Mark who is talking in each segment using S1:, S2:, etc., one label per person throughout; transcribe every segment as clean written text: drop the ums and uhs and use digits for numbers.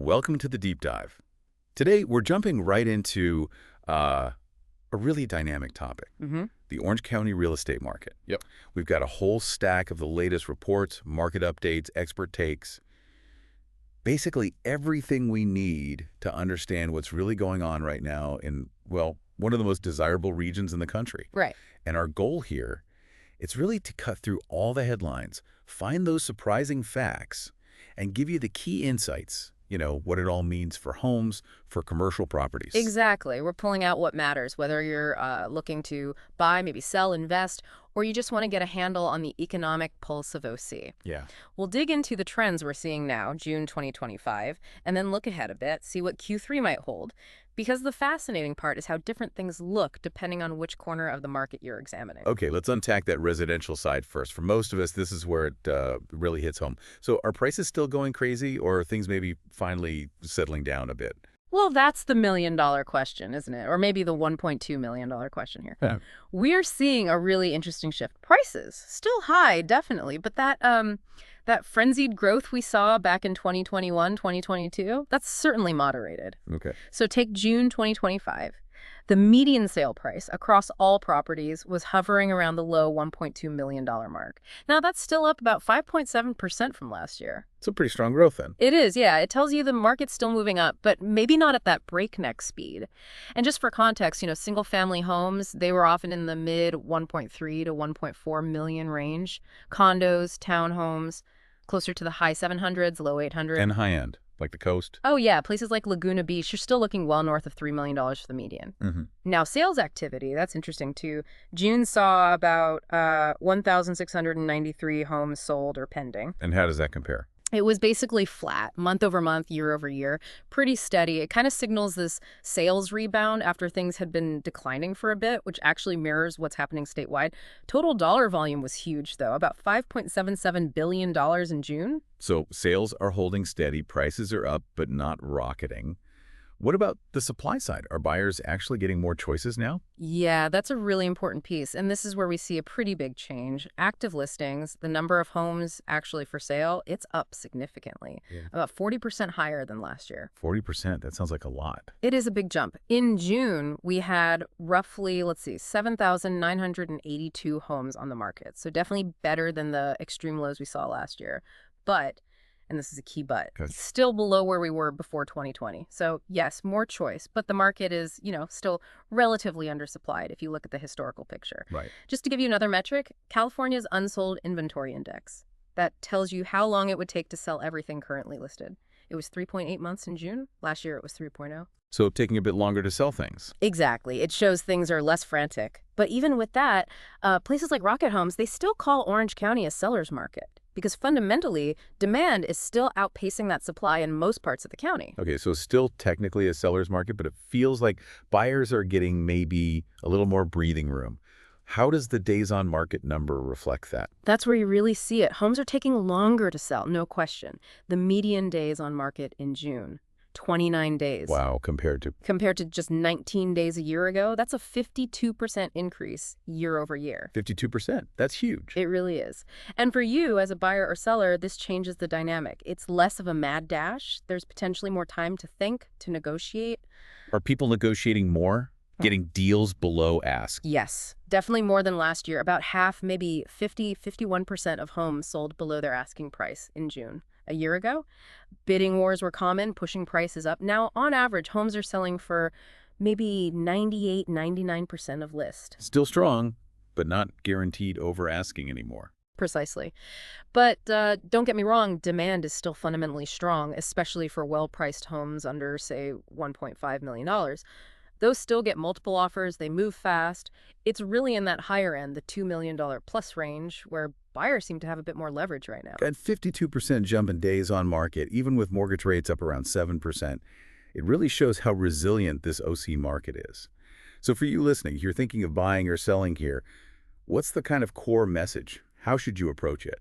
S1: Welcome to the deep dive. Today, we're jumping right into a really dynamic topic, the Orange County real estate market.
S2: Yep.
S1: We've got a whole stack of the latest reports, market updates, expert takes, basically everything we need to understand what's really going on right now in, well, one of the most desirable regions in the country.
S2: Right.
S1: And our goal here, it's really to cut through all the headlines, find those surprising facts, and give you the key insights, what it all means for homes, for commercial properties.
S2: Exactly. We're pulling out what matters, whether you're looking to buy, maybe sell, invest, or you just want to get a handle on the economic pulse of OC.
S1: Yeah.
S2: We'll dig into the trends we're seeing now, June 2025, and then look ahead a bit, see what Q3 might hold. Because the fascinating part is how different things look depending on which corner of the market you're examining.
S1: Okay, let's unpack that residential side first. For most of us, this is where it really hits home. So are prices still going crazy, or are things maybe finally settling down a bit?
S2: Well, that's the million-dollar question, isn't it? Or maybe the $1.2 million question here.
S1: Yeah.
S2: We're seeing a really interesting shift. Prices, still high, definitely, but that frenzied growth we saw back in 2021, 2022, that's certainly moderated.
S1: Okay.
S2: So take June 2025. The median sale price across all properties was hovering around the low $1.2 million mark. Now, that's still up about 5.7% from last year.
S1: It's a pretty strong growth then.
S2: It is, yeah. It tells you the market's still moving up, but maybe not at that breakneck speed. And just for context, single-family homes, they were often in the mid 1.3 to 1.4 million range. Condos, townhomes, closer to the high 700s, low 800s.
S1: And high end, like the coast.
S2: Oh, yeah. Places like Laguna Beach, you're still looking well north of $3 million for the median. Now, sales activity, that's interesting, too. June saw about 1,693 homes sold or pending.
S1: And how does that compare?
S2: It was basically flat, month over month, year over year, pretty steady. It kind of signals this sales rebound after things had been declining for a bit, which actually mirrors what's happening statewide. Total dollar volume was huge, though, about $5.77 billion in June.
S1: So sales are holding steady, prices are up, but not rocketing. What about the supply side? Are buyers actually getting more choices now?
S2: Yeah, that's a really important piece. And this is where we see a pretty big change. Active listings, the number of homes actually for sale, it's up significantly, about 40% higher than last year.
S1: 40%, that sounds like a lot.
S2: It is a big jump. In June, we had roughly, 7,982 homes on the market. So definitely better than the extreme lows we saw last year. But, and this is a key but, still below where we were before 2020. So yes, more choice, but the market is, still relatively undersupplied if you look at the historical picture.
S1: Right.
S2: Just to give you another metric, California's unsold inventory index. That tells you how long it would take to sell everything currently listed. It was 3.8 months in June. Last year it was 3.0.
S1: So taking a bit longer to sell things.
S2: Exactly. It shows things are less frantic. But even with that, places like Rocket Homes, they still call Orange County a seller's market because fundamentally, demand is still outpacing that supply in most parts of the county.
S1: Okay, so still technically a seller's market, but it feels like buyers are getting maybe a little more breathing room. How does the days on market number reflect that?
S2: That's where you really see it. Homes are taking longer to sell, no question. The median days on market in June, 29 days.
S1: Wow, compared to
S2: just 19 days a year ago, that's a 52% increase year over year.
S1: 52%. That's huge.
S2: It really is. And for you as a buyer or seller, this changes the dynamic. It's less of a mad dash. There's potentially more time to think, to negotiate.
S1: Are people negotiating more? Getting deals below ask?
S2: Yes, definitely more than last year. About half, maybe 51% of homes sold below their asking price in June. A year ago, bidding wars were common, pushing prices up. Now, on average, homes are selling for maybe 98, 99% of list.
S1: Still strong, but not guaranteed over asking anymore.
S2: Precisely. But don't get me wrong, demand is still fundamentally strong, especially for well-priced homes under, say, $1.5 million. Those still get multiple offers. They move fast. It's really in that higher end, the $2 million plus range, where buyers seem to have a bit more leverage right now.
S1: At 52% jump in days on market, even with mortgage rates up around 7%, it really shows how resilient this OC market is. So for you listening, if you're thinking of buying or selling here, what's the kind of core message? How should you approach it?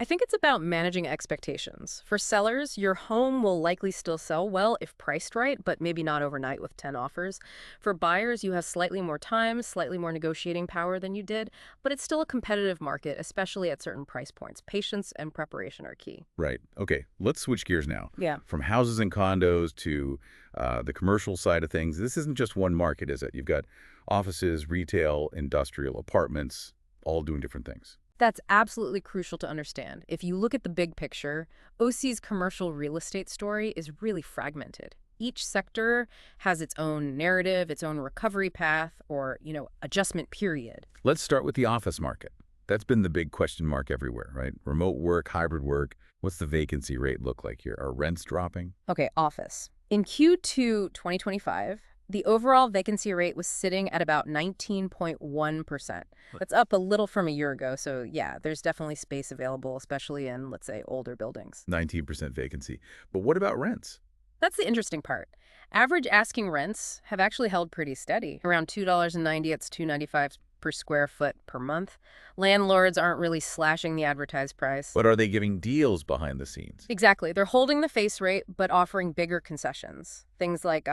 S2: I think it's about managing expectations. For sellers, your home will likely still sell well if priced right, but maybe not overnight with 10 offers. For buyers, you have slightly more time, slightly more negotiating power than you did, but it's still a competitive market, especially at certain price points. Patience and preparation are key.
S1: Right. Okay, let's switch gears now.
S2: Yeah.
S1: From houses and condos to the commercial side of things, this isn't just one market, is it? You've got offices, retail, industrial, apartments, all doing different things.
S2: That's absolutely crucial to understand. If you look at the big picture, OC's commercial real estate story is really fragmented. Each sector has its own narrative, its own recovery path, or, adjustment period.
S1: Let's start with the office market. That's been the big question mark everywhere, right? Remote work, hybrid work. What's the vacancy rate look like here? Are rents dropping?
S2: Okay, office. In Q2 2025, the overall vacancy rate was sitting at about 19.1%. That's up a little from a year ago, so yeah, there's definitely space available, especially in, let's say, older buildings.
S1: 19% vacancy. But what about rents?
S2: That's the interesting part. Average asking rents have actually held pretty steady, around $2.90, it's $2.95 per square foot per month. Landlords aren't really slashing the advertised price.
S1: But are they giving deals behind the scenes?
S2: Exactly. They're holding the face rate, but offering bigger concessions. Things like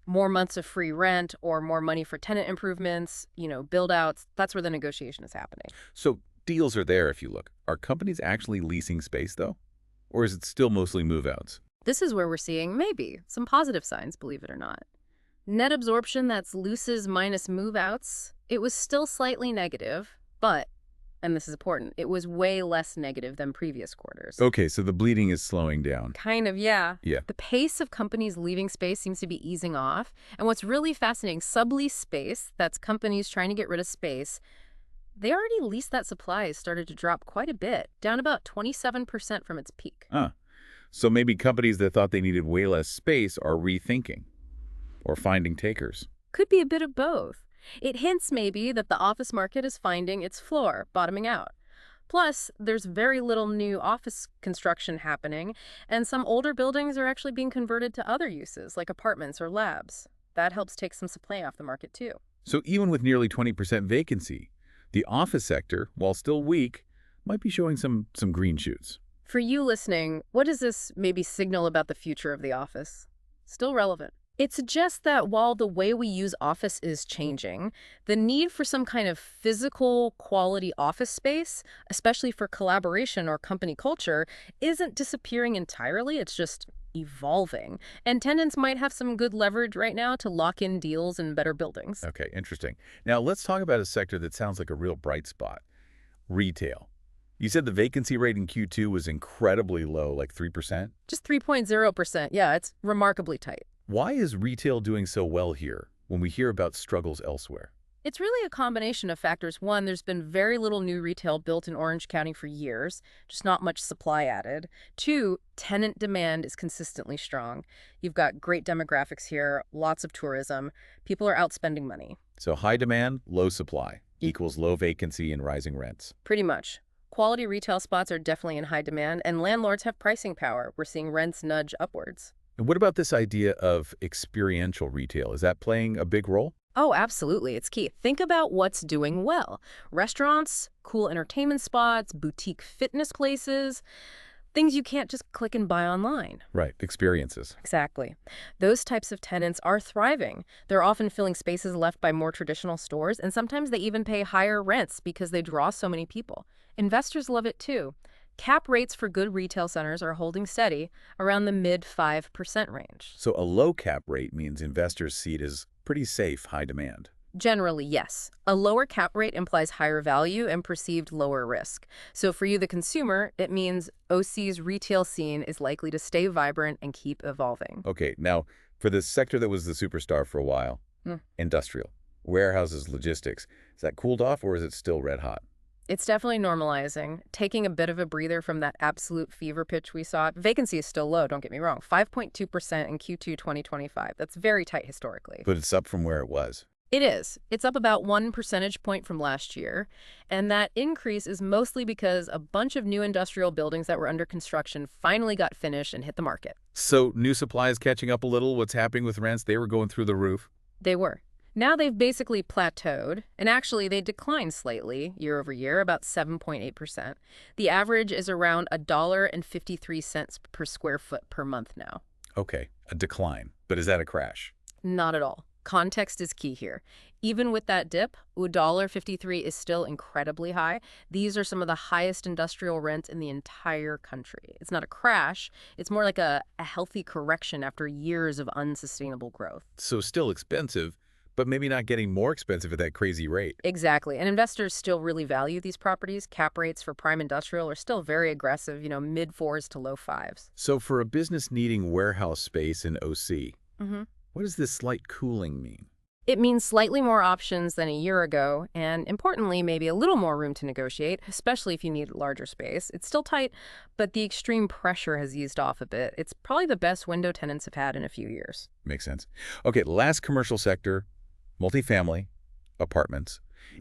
S2: more months of free rent or more money for tenant improvements, build outs. That's where the negotiation is happening.
S1: So deals are there if you look. Are companies actually leasing space, though? Or is it still mostly move-outs?
S2: This is where we're seeing maybe some positive signs, believe it or not. Net absorption, that's leases minus move-outs, it was still slightly negative, but, and this is important, it was way less negative than previous quarters.
S1: Okay, so the bleeding is slowing down.
S2: Kind of, yeah.
S1: Yeah.
S2: The pace of companies leaving space seems to be easing off. And what's really fascinating, sublease space, that's companies trying to get rid of space, they already leased that supply has started to drop quite a bit, down about 27% from its peak.
S1: So maybe companies that thought they needed way less space are rethinking or finding takers.
S2: Could be a bit of both. It hints maybe that the office market is finding its floor, bottoming out. Plus, there's very little new office construction happening, and some older buildings are actually being converted to other uses, like apartments or labs. That helps take some supply off the market, too.
S1: So even with nearly 20% vacancy, the office sector, while still weak, might be showing some green shoots.
S2: For you listening, what does this maybe signal about the future of the office? Still relevant. It suggests that while the way we use office is changing, the need for some kind of physical quality office space, especially for collaboration or company culture, isn't disappearing entirely. It's just evolving. And tenants might have some good leverage right now to lock in deals in better buildings.
S1: Okay, interesting. Now let's talk about a sector that sounds like a real bright spot, retail. You said the vacancy rate in Q2 was incredibly low, like 3%?
S2: Just 3.0%. Yeah, it's remarkably tight.
S1: Why is retail doing so well here when we hear about struggles elsewhere?
S2: It's really a combination of factors. One, there's been very little new retail built in Orange County for years, just not much supply added. Two, tenant demand is consistently strong. You've got great demographics here, lots of tourism. People are out spending money.
S1: So high demand, low supply equals low vacancy and rising rents.
S2: Pretty much. Quality retail spots are definitely in high demand, and landlords have pricing power. We're seeing rents nudge upwards.
S1: And what about this idea of experiential retail? Is that playing a big role?
S2: Oh, absolutely. It's key. Think about what's doing well. Restaurants, cool entertainment spots, boutique fitness places, things you can't just click and buy online.
S1: Right, experiences.
S2: Exactly. Those types of tenants are thriving. They're often filling spaces left by more traditional stores, and sometimes they even pay higher rents because they draw so many people. Investors love it too. Cap rates for good retail centers are holding steady around the mid 5% range.
S1: So a low cap rate means investors see it as pretty safe, high demand.
S2: Generally, yes. A lower cap rate implies higher value and perceived lower risk. So for you, the consumer, it means OC's retail scene is likely to stay vibrant and keep evolving.
S1: Okay, now for the sector that was the superstar for a while, industrial, warehouses, logistics, is that cooled off or is it still red hot?
S2: It's definitely normalizing, taking a bit of a breather from that absolute fever pitch we saw. Vacancy is still low, don't get me wrong, 5.2% in Q2 2025. That's very tight historically.
S1: But it's up from where it was.
S2: It is. It's up about 1 percentage point from last year. And that increase is mostly because a bunch of new industrial buildings that were under construction finally got finished and hit the market.
S1: So new supply is catching up a little. What's happening with rents? They were going through the roof.
S2: They were. Now they've basically plateaued, and actually they declined slightly year over year, about 7.8%. The average is around $1.53 per square foot per month now.
S1: Okay, a decline. But is that a crash?
S2: Not at all. Context is key here. Even with that dip, $1.53 is still incredibly high. These are some of the highest industrial rents in the entire country. It's not a crash. It's more like a healthy correction after years of unsustainable growth.
S1: So still expensive, but maybe not getting more expensive at that crazy rate.
S2: Exactly. And investors still really value these properties. Cap rates for prime industrial are still very aggressive, mid fours to low fives.
S1: So for a business needing warehouse space in OC,
S2: hmm
S1: what does this slight cooling mean?
S2: It means slightly more options than a year ago, and importantly, maybe a little more room to negotiate, especially if you need larger space. It's still tight, but the extreme pressure has eased off a bit. It's probably the best window tenants have had in a few years.
S1: Makes sense. Okay, last commercial sector, multifamily, apartments.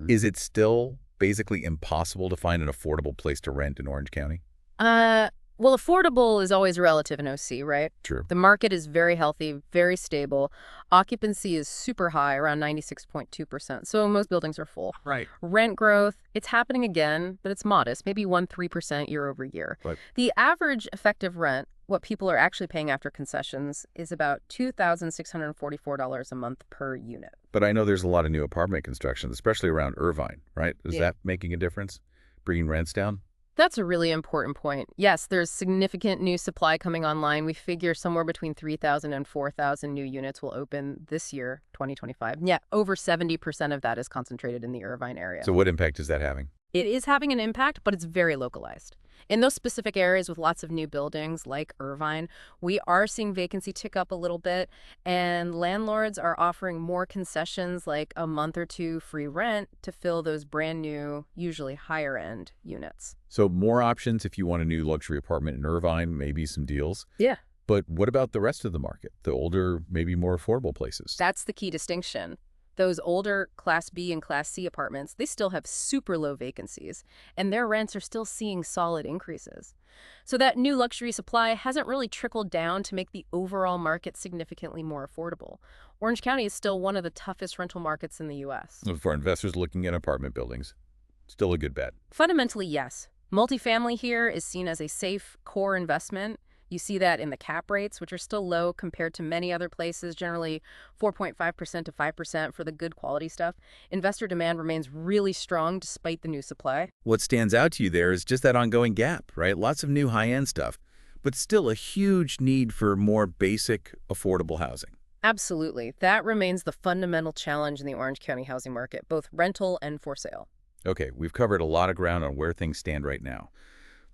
S1: Is it still basically impossible to find an affordable place to rent in Orange County?
S2: Uh, well, affordable is always relative in OC, right?
S1: True.
S2: The market is very healthy, very stable. Occupancy is super high, around 96.2%, so most buildings are full.
S1: Right.
S2: Rent growth, it's happening again, but it's modest, maybe 1-3% year over year.
S1: Right.
S2: The average effective rent, what people are actually paying after concessions, is about $2,644 a month per unit.
S1: But I know there's a lot of new apartment construction, especially around Irvine, right? Is that making a difference? Bringing rents down?
S2: That's a really important point. Yes, there's significant new supply coming online. We figure somewhere between 3,000 and 4,000 new units will open this year, 2025. Yeah, over 70% of that is concentrated in the Irvine area.
S1: So what impact is that having?
S2: It is having an impact, but it's very localized. In those specific areas with lots of new buildings like Irvine, we are seeing vacancy tick up a little bit, and landlords are offering more concessions like a month or two free rent to fill those brand new, usually higher end units.
S1: So more options if you want a new luxury apartment in Irvine, maybe some deals.
S2: Yeah.
S1: But what about the rest of the market? The older, maybe more affordable places?
S2: That's the key distinction. Those older Class B and Class C apartments, they still have super low vacancies, and their rents are still seeing solid increases. So that new luxury supply hasn't really trickled down to make the overall market significantly more affordable. Orange County is still one of the toughest rental markets in the U.S.
S1: For investors looking at apartment buildings, still a good bet.
S2: Fundamentally, yes. Multifamily here is seen as a safe core investment. You see that in the cap rates, which are still low compared to many other places, generally 4.5% to 5% for the good quality stuff. Investor demand remains really strong despite the new supply.
S1: What stands out to you there is just that ongoing gap, right? Lots of new high-end stuff, but still a huge need for more basic, affordable housing.
S2: Absolutely. That remains the fundamental challenge in the Orange County housing market, both rental and for sale.
S1: Okay, we've covered a lot of ground on where things stand right now.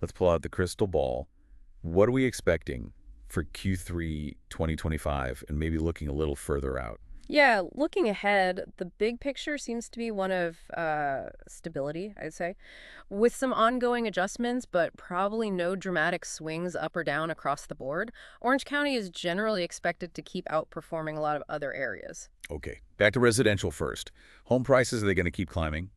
S1: Let's pull out the crystal ball. What are we expecting for Q3 2025 and maybe looking a little further out?
S2: Yeah, looking ahead, the big picture seems to be one of stability, I'd say, with some ongoing adjustments, but probably no dramatic swings up or down across the board. Orange County is generally expected to keep outperforming a lot of other areas.
S1: Okay, back to residential first. Home prices, are they going to keep climbing?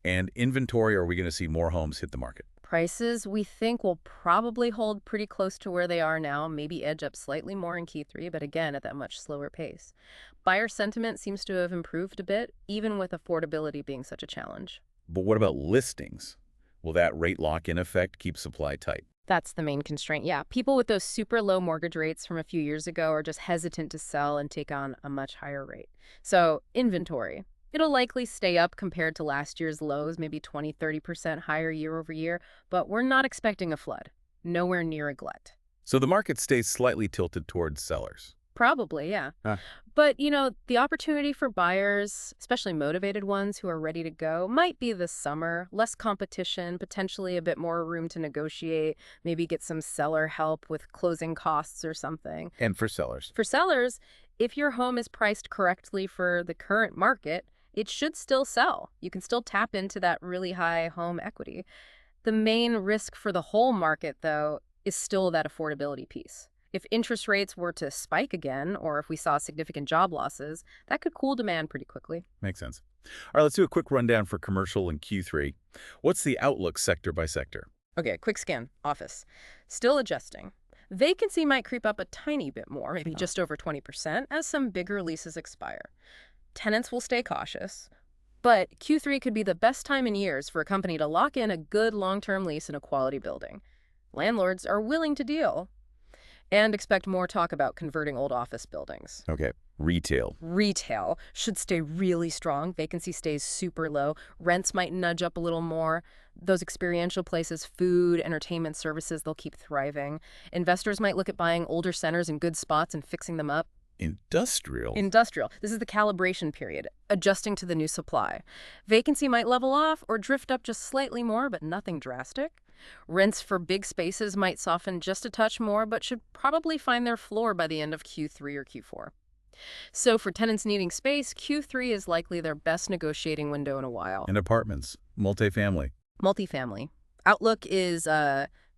S1: And inventory, are we going to see more homes hit the market?
S2: Prices, we think, will probably hold pretty close to where they are now, maybe edge up slightly more in Q3, but again, at that much slower pace. Buyer sentiment seems to have improved a bit, even with affordability being such a challenge.
S1: But what about listings? Will that rate lock-in effect keep supply tight?
S2: That's the main constraint. Yeah, people with those super low mortgage rates from a few years ago are just hesitant to sell and take on a much higher rate. So, inventory. It'll likely stay up compared to last year's lows, maybe 20-30% higher year over year, but we're not expecting a flood. Nowhere near a glut.
S1: So the market stays slightly tilted towards sellers.
S2: Probably, yeah.
S1: Huh.
S2: But, the opportunity for buyers, especially motivated ones who are ready to go, might be this summer. Less competition, potentially a bit more room to negotiate, maybe get some seller help with closing costs or something.
S1: And for sellers?
S2: For sellers, if your home is priced correctly for the current market, it should still sell. You can still tap into that really high home equity. The main risk for the whole market, though, is still that affordability piece. If interest rates were to spike again, or if we saw significant job losses, that could cool demand pretty quickly.
S1: Makes sense. All right, let's do a quick rundown for commercial in Q3. What's the outlook sector by sector?
S2: Okay, quick scan. Office. Still adjusting. Vacancy might creep up a tiny bit more, maybe just over 20%, as some bigger leases expire. Tenants will stay cautious, but Q3 could be the best time in years for a company to lock in a good long-term lease in a quality building. Landlords are willing to deal. And expect more talk about converting old office buildings.
S1: Okay, retail.
S2: Retail should stay really strong. Vacancy stays super low. Rents might nudge up a little more. Those experiential places, food, entertainment services, they'll keep thriving. Investors might look at buying older centers in good spots and fixing them up.
S1: Industrial.
S2: Industrial. This is the calibration period, adjusting to the new supply. Vacancy might level off or drift up just slightly more, but nothing drastic. Rents for big spaces might soften just a touch more, but should probably find their floor by the end of Q3 or Q4. So for tenants needing space, Q3 is likely their best negotiating window in a while.
S1: And apartments, multifamily.
S2: Multifamily. Outlook is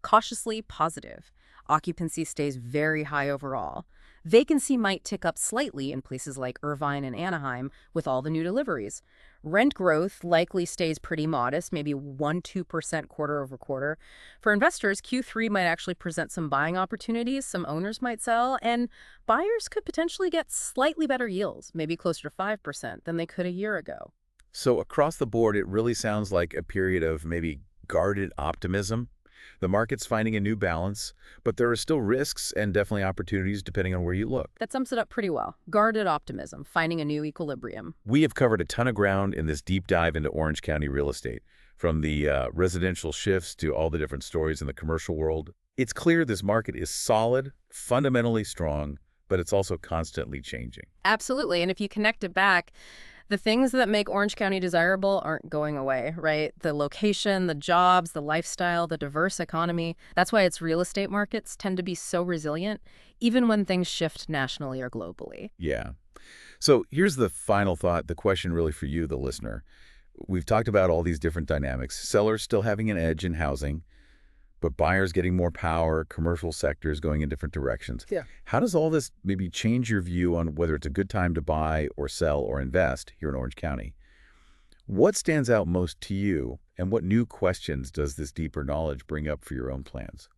S2: cautiously positive. Occupancy stays very high overall. Vacancy might tick up slightly in places like Irvine and Anaheim with all the new deliveries. Rent growth likely stays pretty modest, maybe 1–2% quarter over quarter. For investors, Q3 might actually present some buying opportunities, some owners might sell, and buyers could potentially get slightly better yields, maybe closer to 5% than they could a year ago.
S1: So across the board, it really sounds like a period of maybe guarded optimism. The market's finding a new balance, but there are still risks and definitely opportunities depending on where you look.
S2: That sums it up pretty well. Guarded optimism, finding a new equilibrium.
S1: We have covered a ton of ground in this deep dive into Orange County real estate, from the residential shifts to all the different stories in the commercial world. It's clear this market is solid, fundamentally strong, but it's also constantly changing.
S2: Absolutely. And if you connect it back, the things that make Orange County desirable aren't going away, right? The location, the jobs, the lifestyle, the diverse economy. That's why its real estate markets tend to be so resilient, even when things shift nationally or globally.
S1: Yeah. So here's the final thought, the question really for you, the listener. We've talked about all these different dynamics. Sellers still having an edge in housing, but buyers getting more power, commercial sectors going in different directions.
S2: Yeah.
S1: How does all this maybe change your view on whether it's a good time to buy or sell or invest here in Orange County? What stands out most to you, and what new questions does this deeper knowledge bring up for your own plans?